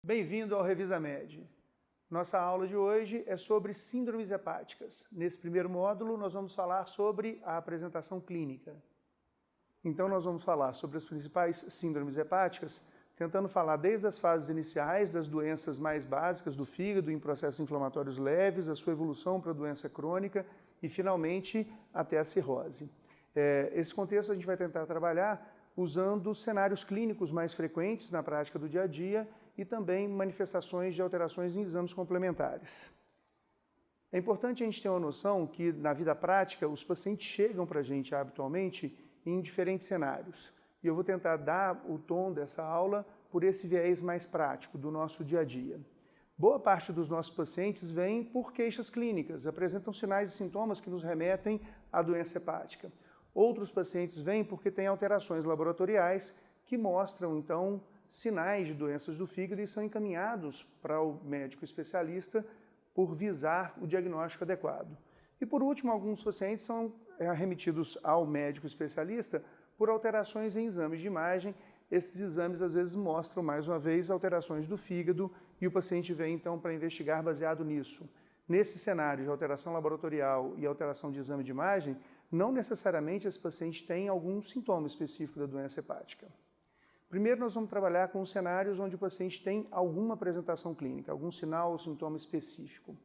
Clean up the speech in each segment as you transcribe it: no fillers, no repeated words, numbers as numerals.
Bem-vindo ao Revisa Med. Nossa aula de hoje é sobre síndromes hepáticas. Nesse primeiro módulo, nós vamos falar sobre a apresentação clínica. Então, nós vamos falar sobre as principais síndromes hepáticas, tentando falar desde as fases iniciais das doenças mais básicas do fígado, em processos inflamatórios leves, a sua evolução para a doença crônica e, finalmente, até a cirrose. Esse contexto a gente vai tentar trabalhar usando cenários clínicos mais frequentes na prática do dia a dia e também manifestações de alterações em exames complementares. É importante a gente ter uma noção que, na vida prática, os pacientes chegam para a gente habitualmente em diferentes cenários. E eu vou tentar dar o tom dessa aula por esse viés mais prático do nosso dia a dia. Boa parte dos nossos pacientes vem por queixas clínicas, apresentam sinais e sintomas que nos remetem à doença hepática. Outros pacientes vêm porque têm alterações laboratoriais que mostram, então, sinais de doenças do fígado e são encaminhados para o médico especialista por visar o diagnóstico adequado. E, por último, alguns pacientes são remetidos ao médico especialista por alterações em exames de imagem. Esses exames, às vezes, mostram, mais uma vez, alterações do fígado e o paciente vem, então, para investigar baseado nisso. Nesse cenário de alteração laboratorial e alteração de exame de imagem, não necessariamente esse paciente tem algum sintoma específico da doença hepática. Primeiro, nós vamos trabalhar com cenários onde o paciente tem alguma apresentação clínica, algum sinal ou sintoma específico.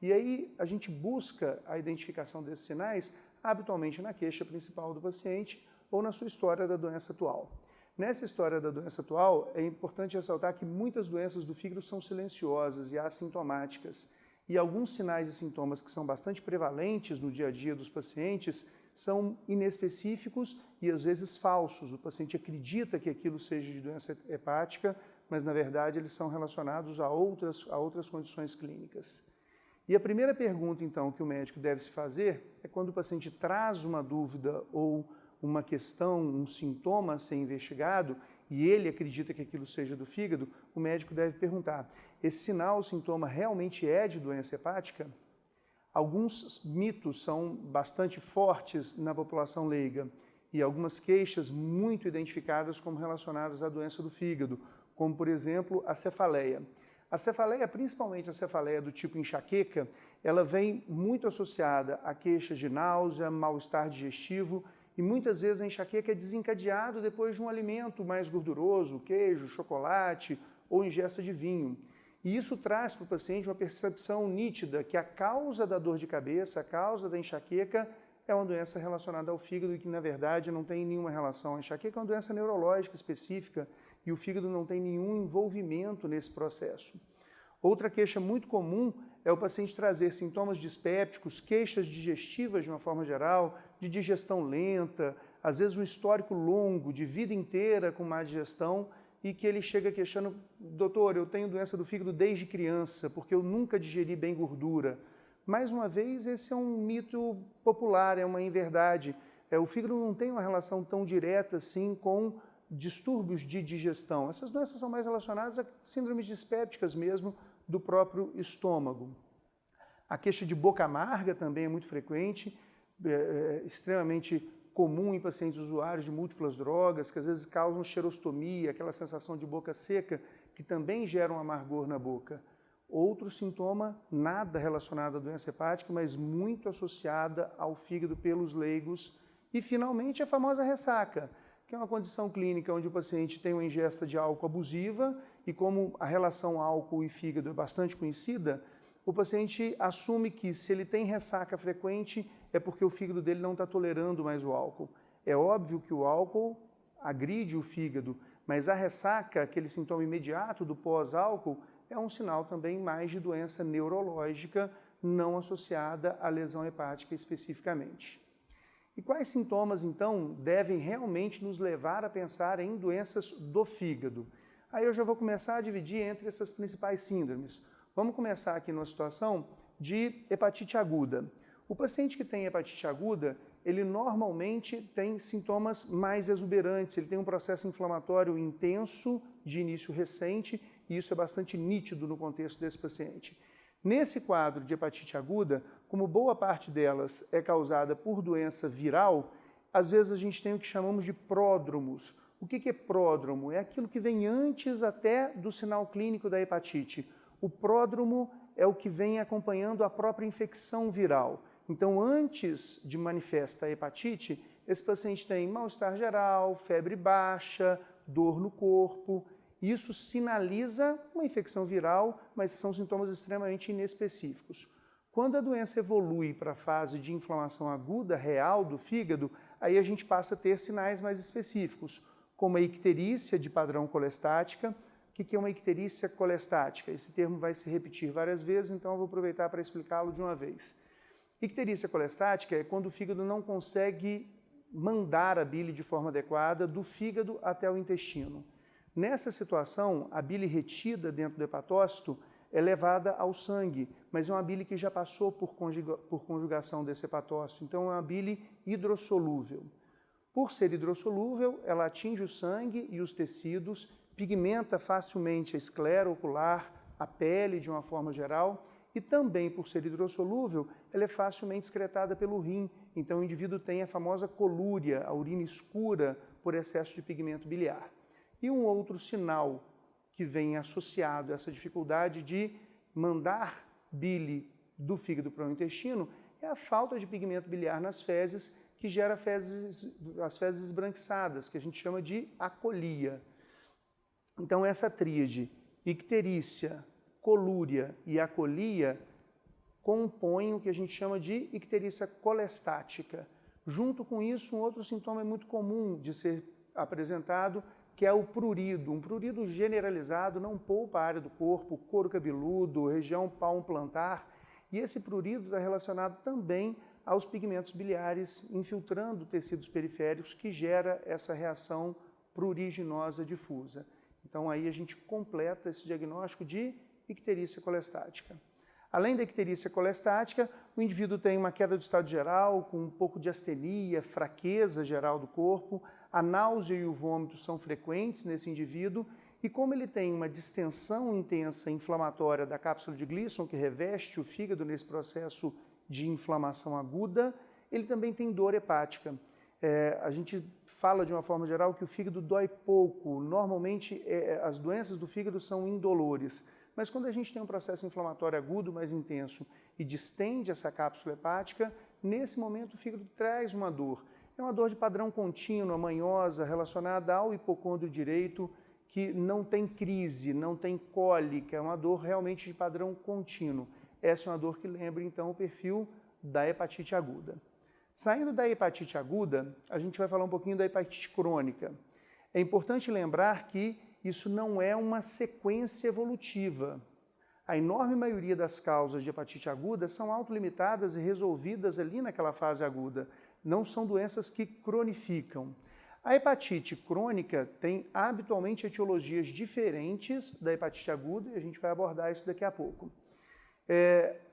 E aí, a gente busca a identificação desses sinais habitualmente na queixa principal do paciente ou na sua história da doença atual. Nessa história da doença atual, é importante ressaltar que muitas doenças do fígado são silenciosas e assintomáticas, e alguns sinais e sintomas que são bastante prevalentes no dia a dia dos pacientes são inespecíficos e às vezes falsos. O paciente acredita que aquilo seja de doença hepática, mas na verdade eles são relacionados a outras condições clínicas. E a primeira pergunta, então, que o médico deve se fazer é quando o paciente traz uma dúvida ou uma questão, um sintoma a ser investigado e ele acredita que aquilo seja do fígado, o médico deve perguntar: esse sinal ou sintoma realmente é de doença hepática? Alguns mitos são bastante fortes na população leiga e algumas queixas muito identificadas como relacionadas à doença do fígado, como, por exemplo, a cefaleia. A cefaleia, principalmente a cefaleia do tipo enxaqueca, ela vem muito associada a queixas de náusea, mal-estar digestivo e muitas vezes a enxaqueca é desencadeado depois de um alimento mais gorduroso, queijo, chocolate ou ingesta de vinho. E isso traz para o paciente uma percepção nítida que a causa da dor de cabeça, a causa da enxaqueca é uma doença relacionada ao fígado e que, na verdade, não tem nenhuma relação. A enxaqueca é uma doença neurológica específica e o fígado não tem nenhum envolvimento nesse processo. Outra queixa muito comum é o paciente trazer sintomas dispépticos, queixas digestivas de uma forma geral, de digestão lenta, às vezes um histórico longo, de vida inteira com má digestão, e que ele chega queixando: doutor, eu tenho doença do fígado desde criança, porque eu nunca digeri bem gordura. Mais uma vez, esse é um mito popular, é uma inverdade. O fígado não tem uma relação tão direta assim com distúrbios de digestão. Essas doenças são mais relacionadas a síndromes dispépticas mesmo do próprio estômago. A queixa de boca amarga também é muito frequente, extremamente comum em pacientes usuários de múltiplas drogas, que às vezes causam xerostomia, aquela sensação de boca seca, que também gera um amargor na boca. Outro sintoma, nada relacionado à doença hepática, mas muito associada ao fígado pelos leigos. E, finalmente, a famosa ressaca, que é uma condição clínica onde o paciente tem uma ingesta de álcool abusiva e, como a relação álcool e fígado é bastante conhecida, o paciente assume que, se ele tem ressaca frequente, é porque o fígado dele não está tolerando mais o álcool. É óbvio que o álcool agride o fígado, mas a ressaca, aquele sintoma imediato do pós-álcool, é um sinal também mais de doença neurológica não associada à lesão hepática especificamente. E quais sintomas, então, devem realmente nos levar a pensar em doenças do fígado? Aí eu já vou começar a dividir entre essas principais síndromes. Vamos começar aqui numa situação de hepatite aguda. O paciente que tem hepatite aguda, ele normalmente tem sintomas mais exuberantes, ele tem um processo inflamatório intenso de início recente e isso é bastante nítido no contexto desse paciente. Nesse quadro de hepatite aguda, como boa parte delas é causada por doença viral, às vezes a gente tem o que chamamos de pródromos. O que é pródromo? É aquilo que vem antes até do sinal clínico da hepatite. O pródromo é o que vem acompanhando a própria infecção viral. Então, antes de manifestar a hepatite, esse paciente tem mal-estar geral, febre baixa, dor no corpo. Isso sinaliza uma infecção viral, mas são sintomas extremamente inespecíficos. Quando a doença evolui para a fase de inflamação aguda, real do fígado, aí a gente passa a ter sinais mais específicos, como a icterícia de padrão colestática. O que é uma icterícia colestática? Esse termo vai se repetir várias vezes, então eu vou aproveitar para explicá-lo de uma vez. Icterícia colestática é quando o fígado não consegue mandar a bile de forma adequada do fígado até o intestino. Nessa situação, a bile retida dentro do hepatócito é levada ao sangue, mas é uma bile que já passou por conjugação desse hepatócito, então é uma bile hidrossolúvel. Por ser hidrossolúvel, ela atinge o sangue e os tecidos, pigmenta facilmente a esclera ocular, a pele de uma forma geral, e também por ser hidrossolúvel, ela é facilmente excretada pelo rim, então o indivíduo tem a famosa colúria, a urina escura por excesso de pigmento biliar. E um outro sinal que vem associado a essa dificuldade de mandar bile do fígado para o intestino é a falta de pigmento biliar nas fezes, que gera as fezes esbranquiçadas, que a gente chama de acolia. Então essa tríade, icterícia, colúria e acolia, compõem o que a gente chama de icterícia colestática. Junto com isso, um outro sintoma é muito comum de ser apresentado, que é o prurido. Um prurido generalizado não poupa a área do corpo, couro cabeludo, região palmo-plantar, e esse prurido está relacionado também aos pigmentos biliares infiltrando tecidos periféricos, que gera essa reação pruriginosa difusa. Então aí a gente completa esse diagnóstico de icterícia colestática. Além da icterícia colestática, o indivíduo tem uma queda do estado geral, com um pouco de astenia, fraqueza geral do corpo, a náusea e o vômito são frequentes nesse indivíduo, e como ele tem uma distensão intensa inflamatória da cápsula de Gleason, que reveste o fígado nesse processo de inflamação aguda, ele também tem dor hepática. A gente fala de uma forma geral que o fígado dói pouco, normalmente as doenças do fígado são indolores, mas quando a gente tem um processo inflamatório agudo mais intenso e distende essa cápsula hepática, nesse momento o fígado traz uma dor. É uma dor de padrão contínuo, manhosa, relacionada ao hipocôndrio direito, que não tem crise, não tem cólica, é uma dor realmente de padrão contínuo. Essa é uma dor que lembra, então, o perfil da hepatite aguda. Saindo da hepatite aguda, a gente vai falar um pouquinho da hepatite crônica. É importante lembrar que isso não é uma sequência evolutiva. A enorme maioria das causas de hepatite aguda são autolimitadas e resolvidas ali naquela fase aguda. Não são doenças que cronificam. A hepatite crônica tem habitualmente etiologias diferentes da hepatite aguda e a gente vai abordar isso daqui a pouco.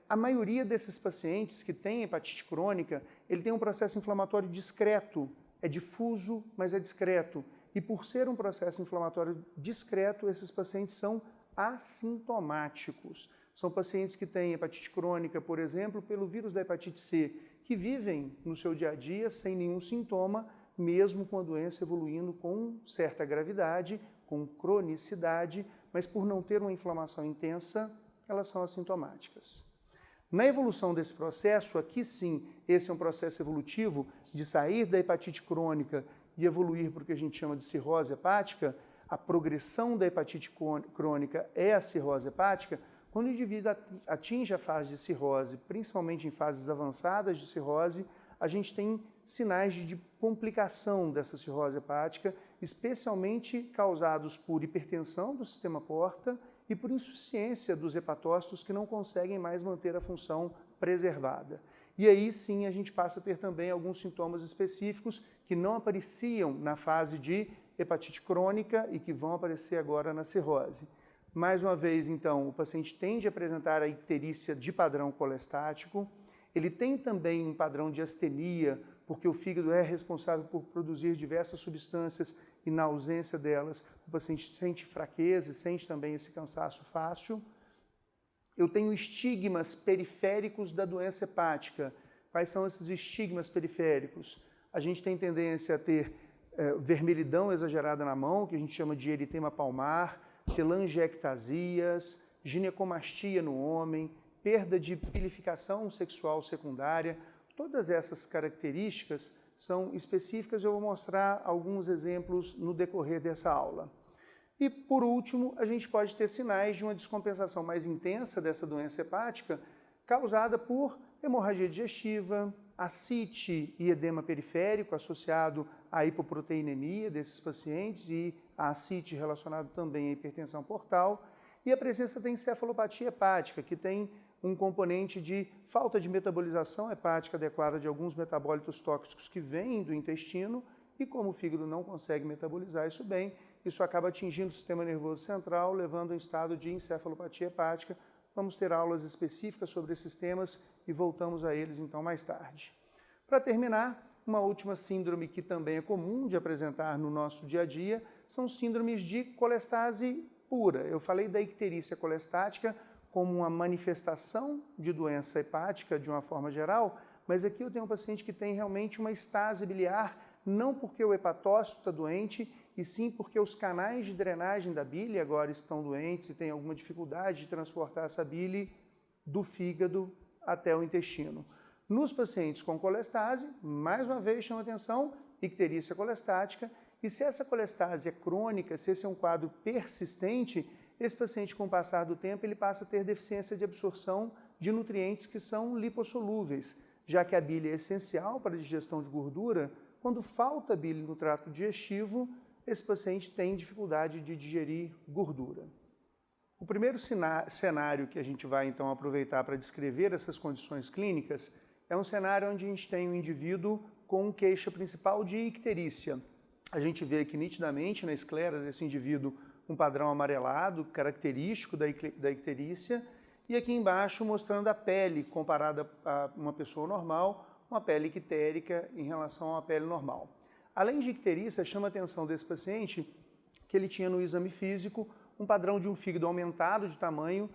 A maioria desses pacientes que têm hepatite crônica, ele tem um processo inflamatório discreto, é difuso, mas é discreto. E por ser um processo inflamatório discreto, esses pacientes são assintomáticos. São pacientes que têm hepatite crônica, por exemplo, pelo vírus da hepatite C, que vivem no seu dia a dia sem nenhum sintoma, mesmo com a doença evoluindo com certa gravidade, com cronicidade, mas por não ter uma inflamação intensa, elas são assintomáticas. Na evolução desse processo, aqui sim, esse é um processo evolutivo de sair da hepatite crônica e evoluir para o que a gente chama de cirrose hepática. A progressão da hepatite crônica é a cirrose hepática. Quando o indivíduo atinge a fase de cirrose, principalmente em fases avançadas de cirrose, a gente tem sinais de complicação dessa cirrose hepática, especialmente causados por hipertensão do sistema porta e por insuficiência dos hepatócitos que não conseguem mais manter a função preservada. E aí sim a gente passa a ter também alguns sintomas específicos que não apareciam na fase de hepatite crônica e que vão aparecer agora na cirrose. Mais uma vez, então, o paciente tende a apresentar a icterícia de padrão colestático, ele tem também um padrão de astenia, porque o fígado é responsável por produzir diversas substâncias e na ausência delas o paciente sente fraqueza e sente também esse cansaço fácil. Eu tenho estigmas periféricos da doença hepática. Quais são esses estigmas periféricos? A gente tem tendência a ter vermelhidão exagerada na mão, que a gente chama de eritema palmar, telangiectasias, ginecomastia no homem, perda de pilificação sexual secundária. Todas essas características são específicas, eu vou mostrar alguns exemplos no decorrer dessa aula. E, por último, a gente pode ter sinais de uma descompensação mais intensa dessa doença hepática causada por hemorragia digestiva, ascite e edema periférico associado à hipoproteinemia desses pacientes e a ascite relacionado também à hipertensão portal, e a presença da encefalopatia hepática, que tem um componente de falta de metabolização hepática adequada de alguns metabólitos tóxicos que vêm do intestino, e como o fígado não consegue metabolizar isso bem, isso acaba atingindo o sistema nervoso central, levando a um estado de encefalopatia hepática. Vamos ter aulas específicas sobre esses temas e voltamos a eles então mais tarde. Para terminar, uma última síndrome que também é comum de apresentar no nosso dia a dia são síndromes de colestase pura. Eu falei da icterícia colestática como uma manifestação de doença hepática de uma forma geral, mas aqui eu tenho um paciente que tem realmente uma estase biliar, não porque o hepatócito está doente, e sim porque os canais de drenagem da bile agora estão doentes e tem alguma dificuldade de transportar essa bile do fígado até o intestino. Nos pacientes com colestase, mais uma vez chama atenção, icterícia colestática, e se essa colestase é crônica, se esse é um quadro persistente, esse paciente, com o passar do tempo, ele passa a ter deficiência de absorção de nutrientes que são lipossolúveis, já que a bile é essencial para a digestão de gordura. Quando falta bile no trato digestivo, esse paciente tem dificuldade de digerir gordura. O primeiro cenário que a gente vai então aproveitar para descrever essas condições clínicas é um cenário onde a gente tem um indivíduo com queixa principal de icterícia. A gente vê aqui nitidamente na esclera desse indivíduo um padrão amarelado, característico da icterícia, e aqui embaixo mostrando a pele comparada a uma pessoa normal, uma pele ictérica em relação a uma pele normal. Além de icterícia, chama a atenção desse paciente que ele tinha no exame físico um padrão de um fígado aumentado de tamanho,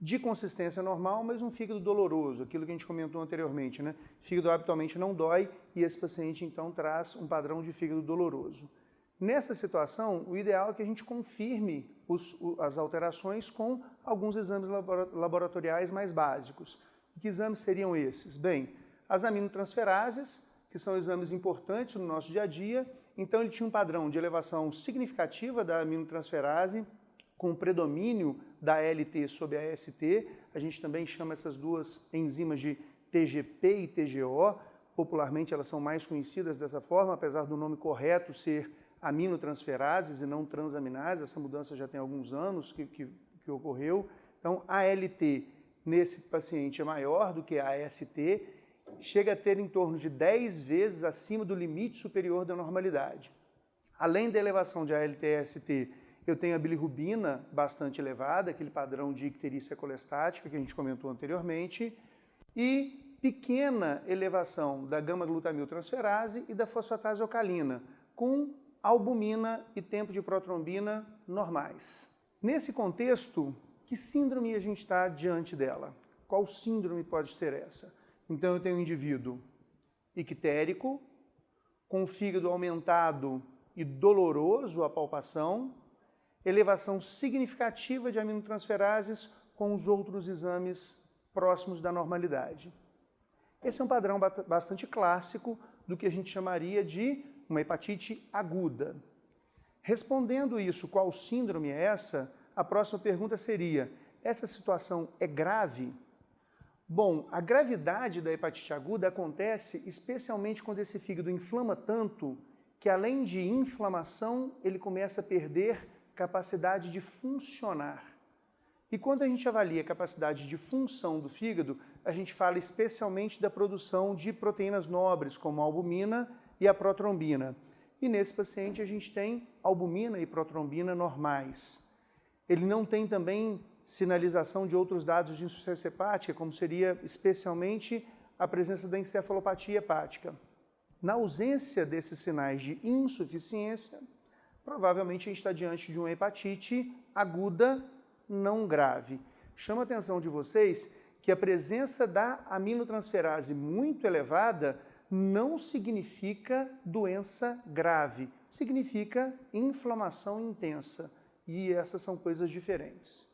de consistência normal, mas um fígado doloroso, aquilo que a gente comentou anteriormente, né? Fígado habitualmente não dói e esse paciente então traz um padrão de fígado doloroso. Nessa situação, o ideal é que a gente confirme as alterações com alguns exames laboratoriais mais básicos. Que exames seriam esses? Bem, as aminotransferases, que são exames importantes no nosso dia a dia. Então ele tinha um padrão de elevação significativa da aminotransferase, com predomínio da ALT sobre a AST. A gente também chama essas duas enzimas de TGP e TGO. Popularmente elas são mais conhecidas dessa forma, apesar do nome correto ser aminotransferases e não transaminases. Essa mudança já tem alguns anos que ocorreu. Então a ALT nesse paciente é maior do que a AST, chega a ter em torno de 10 vezes acima do limite superior da normalidade. Além da elevação de ALT e AST, eu tenho a bilirrubina bastante elevada, aquele padrão de icterícia colestática que a gente comentou anteriormente, e pequena elevação da gama-glutamiltransferase e da fosfatase alcalina, com albumina e tempo de protrombina normais. Nesse contexto, que síndrome a gente está diante dela? Qual síndrome pode ser essa? Então eu tenho um indivíduo ictérico, com o fígado aumentado e doloroso à palpação, elevação significativa de aminotransferases com os outros exames próximos da normalidade. Esse é um padrão bastante clássico do que a gente chamaria de uma hepatite aguda. Respondendo isso, qual síndrome é essa? A próxima pergunta seria, essa situação é grave? Bom, a gravidade da hepatite aguda acontece especialmente quando esse fígado inflama tanto que, além de inflamação, ele começa a perder capacidade de funcionar. E quando a gente avalia a capacidade de função do fígado, a gente fala especialmente da produção de proteínas nobres, como a albumina e a protrombina. E nesse paciente a gente tem albumina e protrombina normais. Ele não tem também sinalização de outros dados de insuficiência hepática, como seria especialmente a presença da encefalopatia hepática. Na ausência desses sinais de insuficiência, provavelmente a gente está diante de uma hepatite aguda não grave. Chama a atenção de vocês que a presença da aminotransferase muito elevada não significa doença grave, significa inflamação intensa. E essas são coisas diferentes.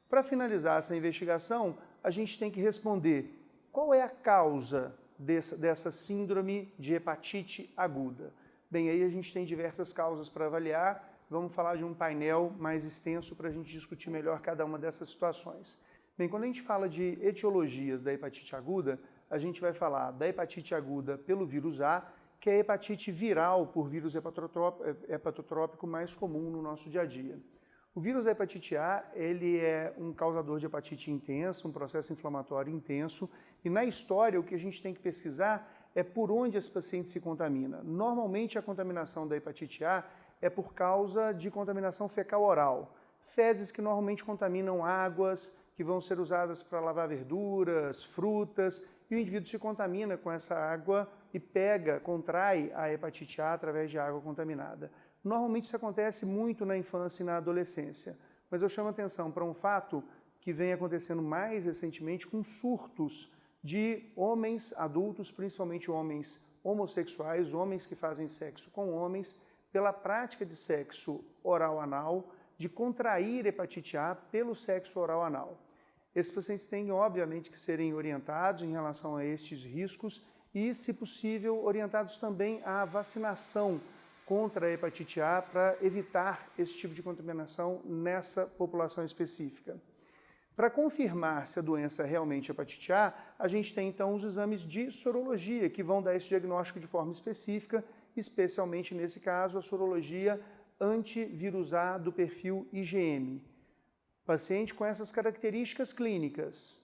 Para finalizar essa investigação, a gente tem que responder qual é a causa dessa síndrome de hepatite aguda. Bem, aí a gente tem diversas causas para avaliar. Vamos falar de um painel mais extenso para a gente discutir melhor cada uma dessas situações. Bem, quando a gente fala de etiologias da hepatite aguda, a gente vai falar da hepatite aguda pelo vírus A, que é a hepatite viral por vírus hepatotrópico mais comum no nosso dia a dia. O vírus da hepatite A, ele é um causador de hepatite intensa, um processo inflamatório intenso, e na história o que a gente tem que pesquisar é por onde esse paciente se contamina. Normalmente a contaminação da hepatite A é por causa de contaminação fecal oral. Fezes que normalmente contaminam águas, que vão ser usadas para lavar verduras, frutas, e o indivíduo se contamina com essa água e contrai a hepatite A através de água contaminada. Normalmente isso acontece muito na infância e na adolescência, mas eu chamo a atenção para um fato que vem acontecendo mais recentemente com surtos de homens adultos, principalmente homens homossexuais, homens que fazem sexo com homens, pela prática de sexo oral-anal, de contrair hepatite A pelo sexo oral-anal. Esses pacientes têm, obviamente, que serem orientados em relação a estes riscos e, se possível, orientados também à vacinação contra a hepatite A para evitar esse tipo de contaminação nessa população específica. Para confirmar se a doença é realmente hepatite A, a gente tem então os exames de sorologia que vão dar esse diagnóstico de forma específica, especialmente nesse caso a sorologia antivírus A do perfil IgM. Paciente com essas características clínicas,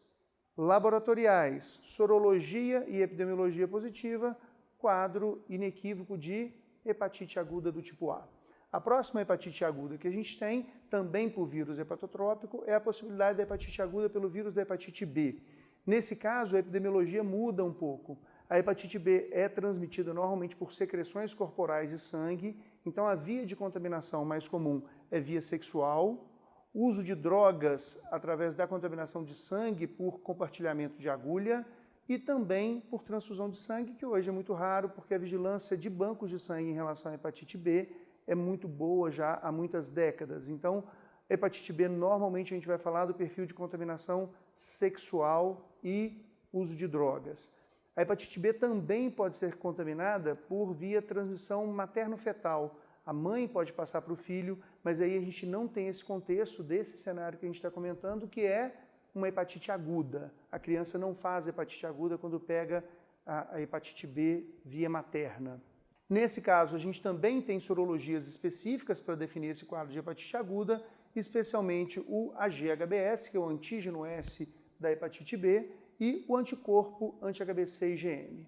laboratoriais, sorologia e epidemiologia positiva, quadro inequívoco de hepatite aguda do tipo A. A próxima hepatite aguda que a gente tem, também por vírus hepatotrópico, é a possibilidade da hepatite aguda pelo vírus da hepatite B. Nesse caso, a epidemiologia muda um pouco. A hepatite B é transmitida normalmente por secreções corporais e sangue, então a via de contaminação mais comum é via sexual, uso de drogas através da contaminação de sangue por compartilhamento de agulha e também por transfusão de sangue, que hoje é muito raro porque a vigilância de bancos de sangue em relação à hepatite B é muito boa já há muitas décadas. Então, hepatite B, normalmente a gente vai falar do perfil de contaminação sexual e uso de drogas. A hepatite B também pode ser contaminada por via transmissão materno-fetal. A mãe pode passar para o filho, mas aí a gente não tem esse contexto desse cenário que a gente está comentando, que é uma hepatite aguda. A criança não faz hepatite aguda quando pega a hepatite B via materna. Nesse caso, a gente também tem sorologias específicas para definir esse quadro de hepatite aguda, especialmente o AG-HBS, que é o antígeno S da hepatite B, e o anticorpo anti-HBC IgM.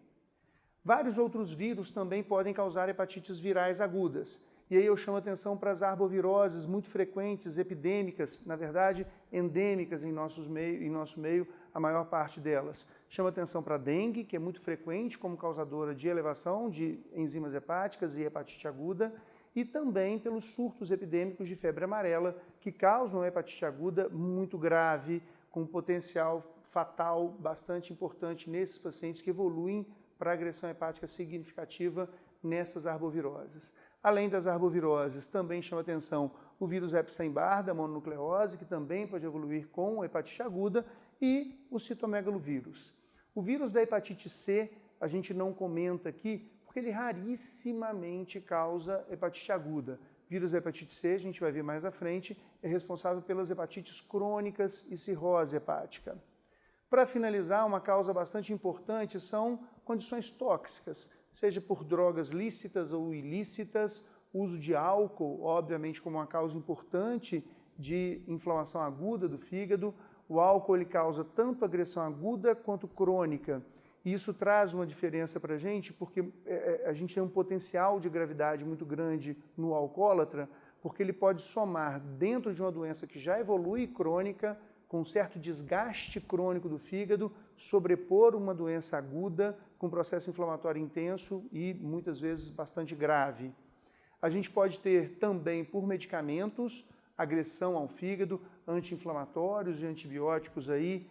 Vários outros vírus também podem causar hepatites virais agudas. E aí eu chamo a atenção para as arboviroses muito frequentes, epidêmicas, na verdade, endêmicas em nosso meio, a maior parte delas. Chamo a atenção para a dengue, que é muito frequente como causadora de elevação de enzimas hepáticas e hepatite aguda, e também pelos surtos epidêmicos de febre amarela, que causam hepatite aguda muito grave, com potencial fatal bastante importante nesses pacientes que evoluem para agressão hepática significativa nessas arboviroses. Além das arboviroses, também chama atenção o vírus Epstein-Barr da mononucleose, que também pode evoluir com hepatite aguda, e o citomegalovírus. O vírus da hepatite C, a gente não comenta aqui, porque ele rarissimamente causa hepatite aguda. O vírus da hepatite C, a gente vai ver mais à frente, é responsável pelas hepatites crônicas e cirrose hepática. Para finalizar, uma causa bastante importante são condições tóxicas, seja por drogas lícitas ou ilícitas, uso de álcool, obviamente, como uma causa importante de inflamação aguda do fígado. O álcool ele causa tanto agressão aguda quanto crônica. E isso traz uma diferença para a gente, porque a gente tem um potencial de gravidade muito grande no alcoólatra, porque ele pode somar dentro de uma doença que já evolui crônica, com um certo desgaste crônico do fígado, sobrepor uma doença aguda com processo inflamatório intenso e muitas vezes bastante grave. A gente pode ter também, por medicamentos, agressão ao fígado, anti-inflamatórios e antibióticos aí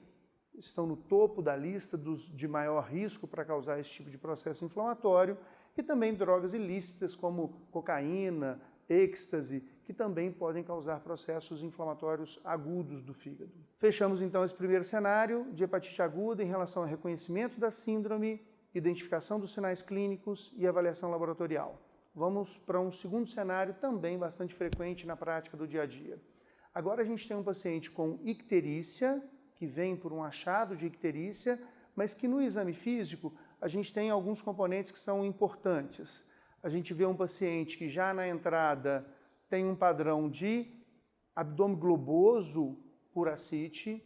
estão no topo da lista de maior risco para causar esse tipo de processo inflamatório, e também drogas ilícitas como cocaína, êxtase, que também podem causar processos inflamatórios agudos do fígado. Fechamos então esse primeiro cenário de hepatite aguda em relação ao reconhecimento da síndrome, identificação dos sinais clínicos e avaliação laboratorial. Vamos para um segundo cenário também bastante frequente na prática do dia a dia. Agora a gente tem um paciente com icterícia, que vem por um achado de icterícia, mas que no exame físico a gente tem alguns componentes que são importantes. A gente vê um paciente que já na entrada tem um padrão de abdômen globoso por ascite.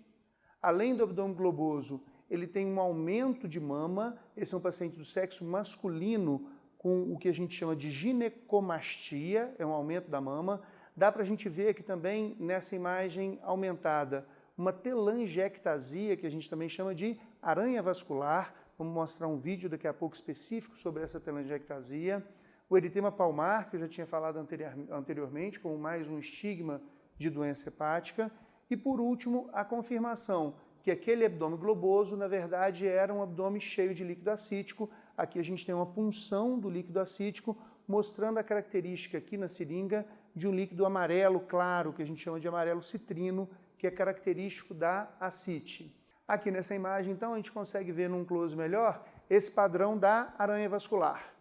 Além do abdômen globoso, ele tem um aumento de mama. Esse é um paciente do sexo masculino com o que a gente chama de ginecomastia, é um aumento da mama. Dá para a gente ver aqui também, nessa imagem aumentada, uma telangiectasia, que a gente também chama de aranha vascular. Vamos mostrar um vídeo daqui a pouco específico sobre essa telangiectasia. O eritema palmar, que eu já tinha falado anteriormente, como mais um estigma de doença hepática. E, por último, a confirmação que aquele abdômen globoso, na verdade, era um abdômen cheio de líquido acítico. Aqui a gente tem uma punção do líquido acítico, mostrando a característica aqui na seringa de um líquido amarelo claro, que a gente chama de amarelo citrino, que é característico da ascite. Aqui nessa imagem, então, a gente consegue ver num close melhor esse padrão da aranha vascular.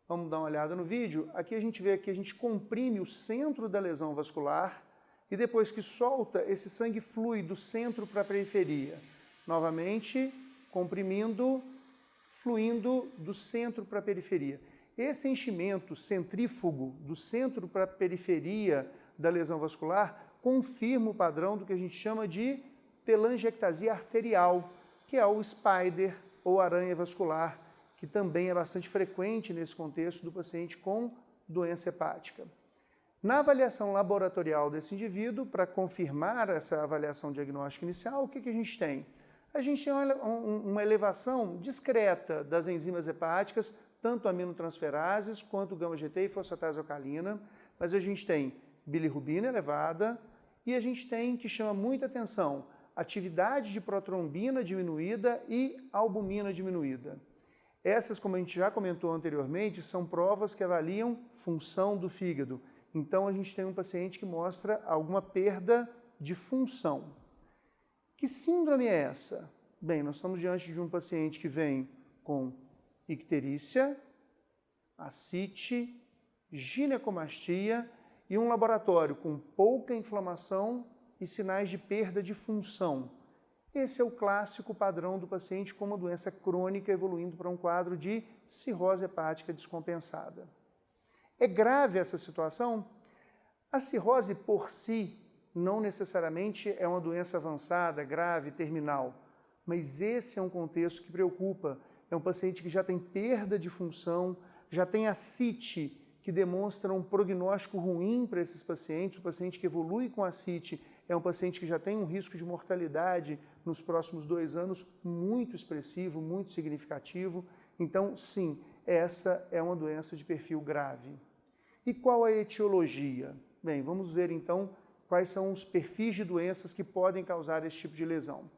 Vamos dar uma olhada no vídeo. Aqui a gente vê que a gente comprime o centro da lesão vascular e depois que solta, esse sangue flui do centro para a periferia. Novamente, comprimindo, fluindo do centro para a periferia. Esse enchimento centrífugo do centro para a periferia da lesão vascular confirma o padrão do que a gente chama de telangiectasia arterial, que é o spider ou aranha vascular, que também é bastante frequente nesse contexto do paciente com doença hepática. Na avaliação laboratorial desse indivíduo, para confirmar essa avaliação diagnóstica inicial, o que a gente tem? A gente tem uma elevação discreta das enzimas hepáticas, tanto aminotransferases quanto gama-GT e fosfatase alcalina, mas a gente tem bilirrubina elevada e a gente tem, que chama muita atenção, atividade de protrombina diminuída e albumina diminuída. Essas, como a gente já comentou anteriormente, são provas que avaliam função do fígado. Então, a gente tem um paciente que mostra alguma perda de função. Que síndrome é essa? Bem, nós estamos diante de um paciente que vem com icterícia, ascite, ginecomastia e um laboratório com pouca inflamação e sinais de perda de função. Esse é o clássico padrão do paciente com uma doença crônica evoluindo para um quadro de cirrose hepática descompensada. É grave essa situação? A cirrose por si não necessariamente é uma doença avançada, grave, terminal, mas esse é um contexto que preocupa. É um paciente que já tem perda de função, já tem ascite, que demonstra um prognóstico ruim para esses pacientes. O paciente que evolui com ascite é um paciente que já tem um risco de mortalidade nos próximos 2 anos muito expressivo, muito significativo. Então, sim, essa é uma doença de perfil grave. E qual a etiologia? Bem, vamos ver então quais são os perfis de doenças que podem causar esse tipo de lesão.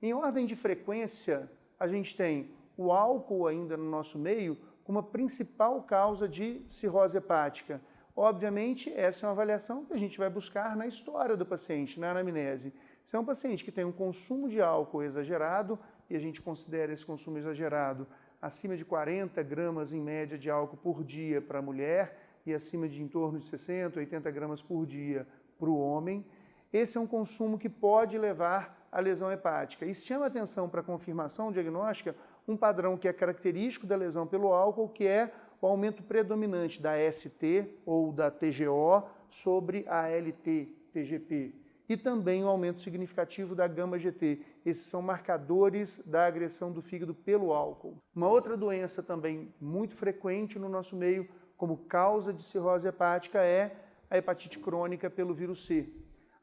Em ordem de frequência, a gente tem o álcool ainda no nosso meio como a principal causa de cirrose hepática. Obviamente, essa é uma avaliação que a gente vai buscar na história do paciente, na anamnese. Se é um paciente que tem um consumo de álcool exagerado, e a gente considera esse consumo exagerado acima de 40 gramas em média de álcool por dia para a mulher e acima de em torno de 60, 80 gramas por dia para o homem, esse é um consumo que pode levar à lesão hepática. E chama atenção para a confirmação diagnóstica um padrão que é característico da lesão pelo álcool, que é o aumento predominante da ST ou da TGO sobre a LT-TGP. E também o aumento significativo da gama-GT. Esses são marcadores da agressão do fígado pelo álcool. Uma outra doença também muito frequente no nosso meio, como causa de cirrose hepática, é a hepatite crônica pelo vírus C.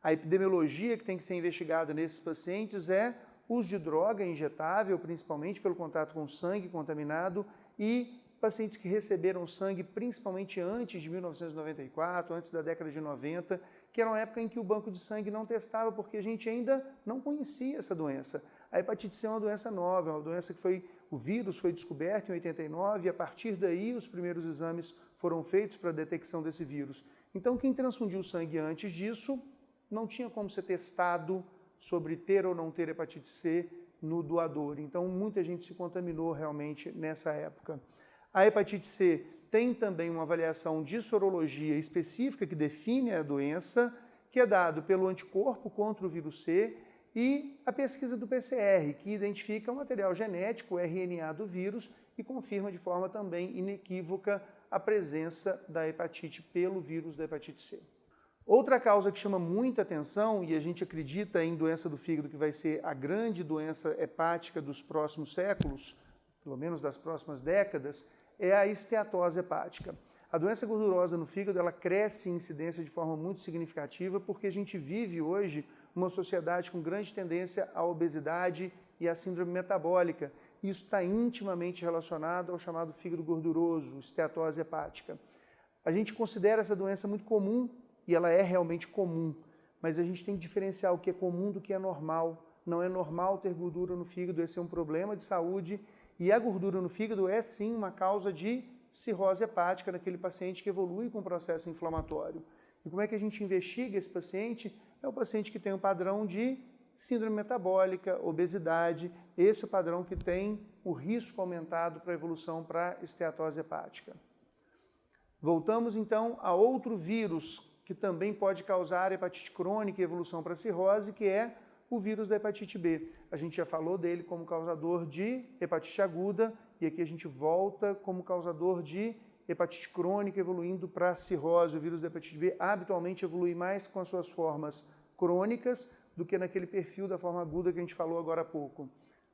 A epidemiologia que tem que ser investigada nesses pacientes é uso de droga injetável, principalmente pelo contato com sangue contaminado, e pacientes que receberam sangue principalmente antes de 1994, antes da década de 90, que era uma época em que o banco de sangue não testava, porque a gente ainda não conhecia essa doença. A hepatite C é uma doença nova, é uma doença que o vírus foi descoberto em 89 e a partir daí os primeiros exames foram feitos para a detecção desse vírus. Então quem transfundiu sangue antes disso não tinha como ser testado sobre ter ou não ter hepatite C no doador. Então muita gente se contaminou realmente nessa época. A hepatite C tem também uma avaliação de sorologia específica que define a doença, que é dado pelo anticorpo contra o vírus C e a pesquisa do PCR, que identifica o material genético, o RNA do vírus, e confirma de forma também inequívoca a presença da hepatite pelo vírus da hepatite C. Outra causa que chama muita atenção, e a gente acredita em doença do fígado que vai ser a grande doença hepática dos próximos séculos, pelo menos das próximas décadas, é a esteatose hepática. A doença gordurosa no fígado ela cresce em incidência de forma muito significativa porque a gente vive hoje uma sociedade com grande tendência à obesidade e à síndrome metabólica. Isso está intimamente relacionado ao chamado fígado gorduroso, esteatose hepática. A gente considera essa doença muito comum e ela é realmente comum, mas a gente tem que diferenciar o que é comum do que é normal. Não é normal ter gordura no fígado, esse é um problema de saúde e a gordura no fígado é sim uma causa de cirrose hepática naquele paciente que evolui com processo inflamatório. E como é que a gente investiga esse paciente? É o paciente que tem um padrão de síndrome metabólica, obesidade, esse é o padrão que tem o risco aumentado para a evolução para esteatose hepática. Voltamos então a outro vírus que também pode causar hepatite crônica e evolução para cirrose, que é o vírus da hepatite B. A gente já falou dele como causador de hepatite aguda e aqui a gente volta como causador de hepatite crônica evoluindo para cirrose. O vírus da hepatite B habitualmente evolui mais com as suas formas crônicas do que naquele perfil da forma aguda que a gente falou agora há pouco.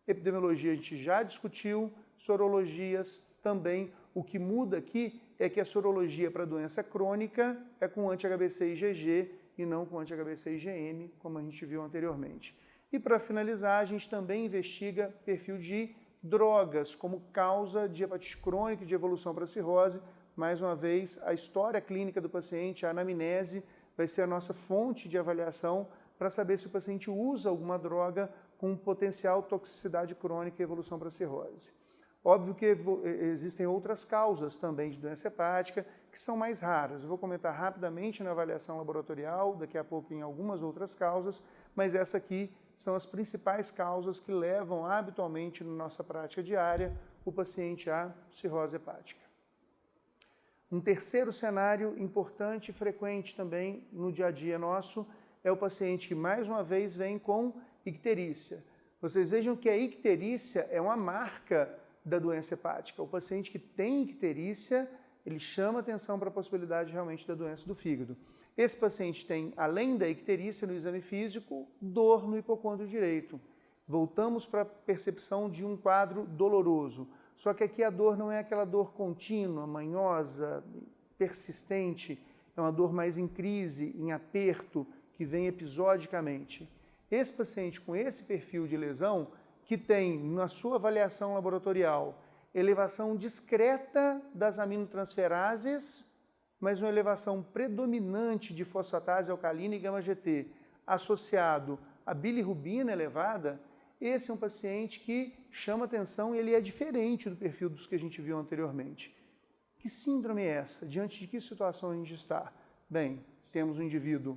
Epidemiologia a gente já discutiu, sorologias também. O que muda aqui é que a sorologia para doença crônica é com anti-HBC IgG e não com anti-HBC IgM, como a gente viu anteriormente. E para finalizar, a gente também investiga perfil de drogas como causa de hepatite crônica e de evolução para cirrose. Mais uma vez, a história clínica do paciente, a anamnese, vai ser a nossa fonte de avaliação para saber se o paciente usa alguma droga com potencial toxicidade crônica e evolução para cirrose. Óbvio que existem outras causas também de doença hepática que são mais raras. Eu vou comentar rapidamente na avaliação laboratorial, daqui a pouco em algumas outras causas, mas essa aqui são as principais causas que levam habitualmente na nossa prática diária o paciente à cirrose hepática. Um terceiro cenário importante e frequente também no dia a dia nosso é o paciente que mais uma vez vem com icterícia. Vocês vejam que a icterícia é uma marca da doença hepática. O paciente que tem icterícia, ele chama atenção para a possibilidade realmente da doença do fígado. Esse paciente tem, além da icterícia no exame físico, dor no hipocôndrio direito. Voltamos para a percepção de um quadro doloroso. Só que aqui a dor não é aquela dor contínua, manhosa, persistente, é uma dor mais em crise, em aperto, que vem episodicamente. Esse paciente com esse perfil de lesão, que tem na sua avaliação laboratorial elevação discreta das aminotransferases, mas uma elevação predominante de fosfatase alcalina e gama-GT, associado a bilirrubina elevada, esse é um paciente que chama atenção e ele é diferente do perfil dos que a gente viu anteriormente. Que síndrome é essa? Diante de que situação a gente está? Bem, temos um indivíduo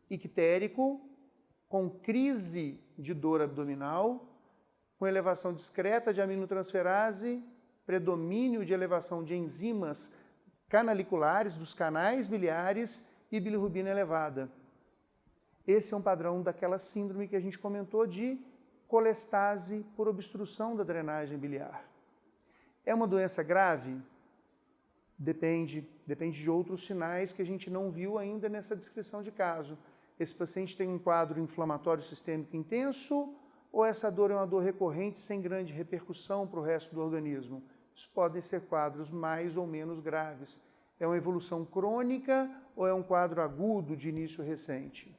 ictérico, com crise de dor abdominal, com elevação discreta de aminotransferase, predomínio de elevação de enzimas canaliculares, dos canais biliares e bilirrubina elevada. Esse é um padrão daquela síndrome que a gente comentou de colestase por obstrução da drenagem biliar. É uma doença grave? Depende de outros sinais que a gente não viu ainda nessa descrição de caso. Esse paciente tem um quadro inflamatório sistêmico intenso ou essa dor é uma dor recorrente sem grande repercussão para o resto do organismo? Isso podem ser quadros mais ou menos graves. É uma evolução crônica ou é um quadro agudo de início recente?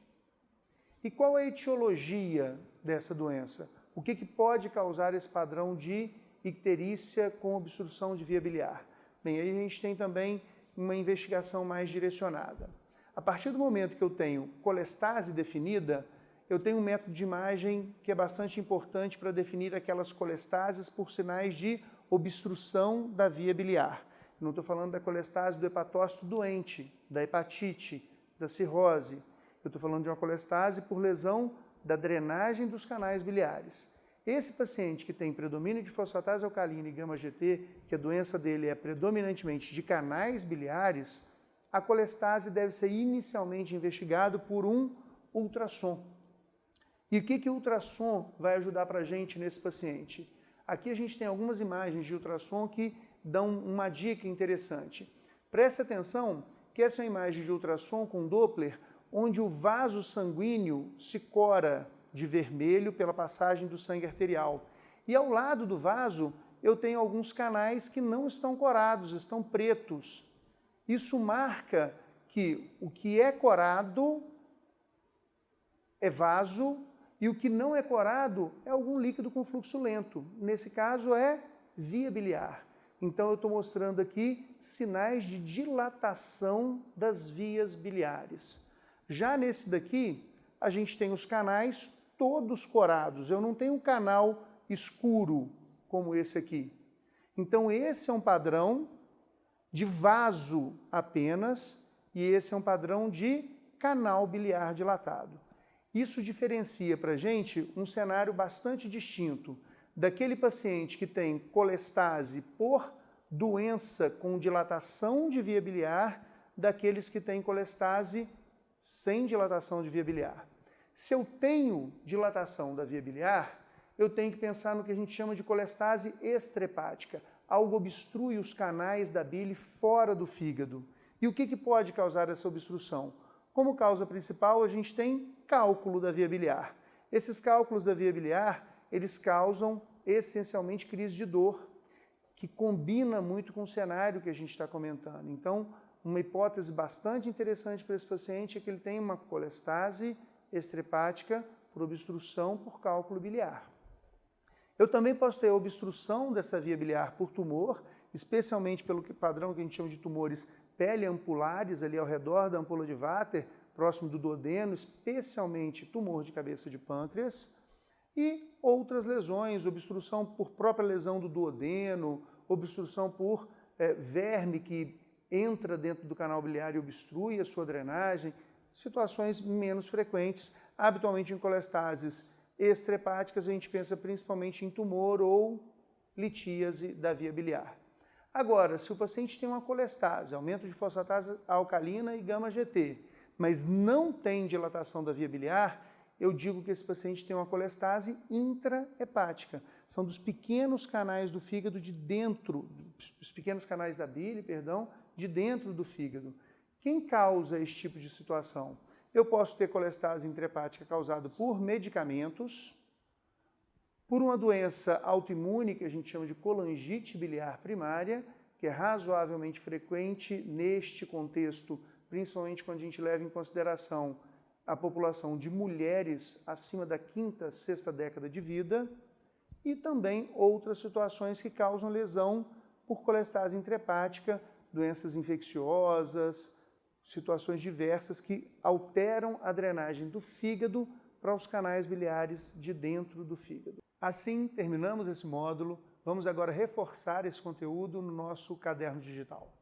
E qual é a etiologia dessa doença? O que pode causar esse padrão de icterícia com obstrução de via biliar? Bem, aí a gente tem também uma investigação mais direcionada. A partir do momento que eu tenho colestase definida, eu tenho um método de imagem que é bastante importante para definir aquelas colestases por sinais de obstrução da via biliar. Não estou falando da colestase do hepatócito doente, da hepatite, da cirrose. Eu estou falando de uma colestase por lesão da drenagem dos canais biliares. Esse paciente que tem predomínio de fosfatase alcalina e gama-GT, que a doença dele é predominantemente de canais biliares, a colestase deve ser inicialmente investigado por um ultrassom. E o que o ultrassom vai ajudar para a gente nesse paciente? Aqui a gente tem algumas imagens de ultrassom que dão uma dica interessante. Preste atenção que essa é uma imagem de ultrassom com Doppler, onde o vaso sanguíneo se cora de vermelho pela passagem do sangue arterial. E ao lado do vaso eu tenho alguns canais que não estão corados, estão pretos. Isso marca que o que é corado é vaso e o que não é corado é algum líquido com fluxo lento. Nesse caso é via biliar. Então eu estou mostrando aqui sinais de dilatação das vias biliares. Já nesse daqui, a gente tem os canais todos corados. Eu não tenho um canal escuro como esse aqui. Então esse é um padrão de vaso apenas e esse é um padrão de canal biliar dilatado. Isso diferencia para a gente um cenário bastante distinto daquele paciente que tem colestase por doença com dilatação de via biliar daqueles que têm colestase sem dilatação de via biliar. Se eu tenho dilatação da via biliar, eu tenho que pensar no que a gente chama de colestase extrahepática. Algo obstrui os canais da bile fora do fígado. E o que pode causar essa obstrução? Como causa principal, a gente tem cálculo da via biliar. Esses cálculos da via biliar, eles causam essencialmente crise de dor, que combina muito com o cenário que a gente está comentando. Então, uma hipótese bastante interessante para esse paciente é que ele tem uma colestase extrahepática por obstrução por cálculo biliar. Eu também posso ter obstrução dessa via biliar por tumor, especialmente pelo padrão que a gente chama de tumores pele-ampulares ali ao redor da ampola de Vater, próximo do duodeno, especialmente tumor de cabeça de pâncreas, e outras lesões, obstrução por própria lesão do duodeno, obstrução por verme que entra dentro do canal biliar e obstrui a sua drenagem, situações menos frequentes. Habitualmente em colestases extrahepáticas a gente pensa principalmente em tumor ou litíase da via biliar. Agora, se o paciente tem uma colestase, aumento de fosfatase alcalina e gama-GT, mas não tem dilatação da via biliar, eu digo que esse paciente tem uma colestase intrahepática. São dos pequenos canais do fígado de dentro, os pequenos canais da bile, perdão, de dentro do fígado. Quem causa esse tipo de situação? Eu posso ter colestase intrahepática causada por medicamentos, por uma doença autoimune que a gente chama de colangite biliar primária, que é razoavelmente frequente neste contexto, principalmente quando a gente leva em consideração a população de mulheres acima da 5ª, 6ª década de vida, e também outras situações que causam lesão por colestase intrahepática, doenças infecciosas, situações diversas que alteram a drenagem do fígado para os canais biliares de dentro do fígado. Assim, terminamos esse módulo. Vamos agora reforçar esse conteúdo no nosso caderno digital.